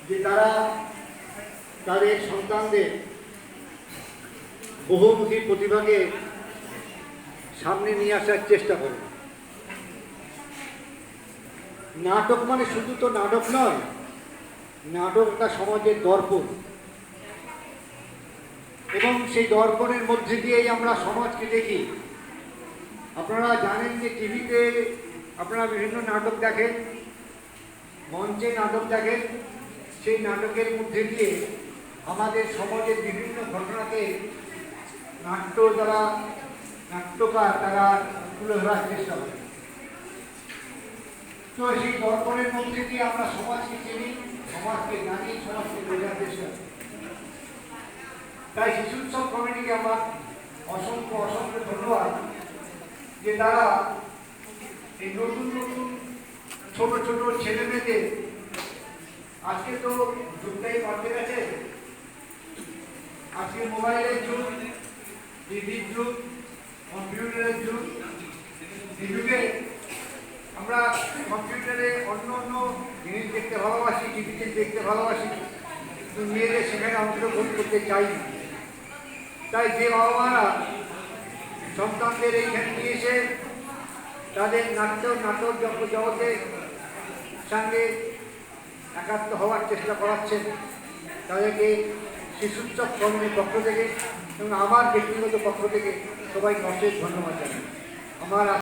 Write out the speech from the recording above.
যে তারা তাদের সন্তানদের বহুমুখী প্রতিভাকে সামনে নিয়ে আসার চেষ্টা করে। নাটক মানে শুধু তো নাটক নয়, নাটকটা সমাজের দর্পণ, এবং সেই দর্পণের মধ্যে দিয়েই আমরা সমাজকে দেখি। আপনারা জানেন যে টিভিতে আপনারা বিভিন্ন নাটক দেখেন, মঞ্চে নাটক দেখেন, সেই নাটকের মধ্যে দিয়ে আমাদের সমাজের বিভিন্ন ঘটনাকে নাট্যকার তারা তুলে ধরার চেষ্টা করে। তো সেই দর্পণের মধ্যে দিয়ে আমরা সমাজকে চিনি, সমাজকে জানি, সমাজকে বোঝার চেষ্টা করি। তাই শিশু উৎসব কমিটিকে আমার অসংখ্য অসংখ্য ধন্যবাদ যে তারা এই নতুন নতুন ছোট ছোট ছেলে মেয়েদের, আজকে তো যুগটাই পাল্টে গেছে, আজকে মোবাইলের যুগ, টিভির যুগ, কম্পিউটারের যুগ। এই যুগে আমরা কম্পিউটারে অন্য অন্য জিনিস দেখতে ভালোবাসি, টিভিতে দেখতে ভালোবাসি, কিন্তু মেয়েদের সেখানে অংশগ্রহণ করতে চাই না। তাই যে বাবা মারা সন্তানদের এইখানে নিয়ে এসে তাদের নাটক জগতের সঙ্গে একাত্ম হওয়ার চেষ্টা করাচ্ছেন, তাদেরকে শিশু উৎসব কমিটির পক্ষ থেকে এবং আমার ব্যক্তিগত পক্ষ থেকে সবাইকে অশেষ ধন্যবাদ জানাই। আমার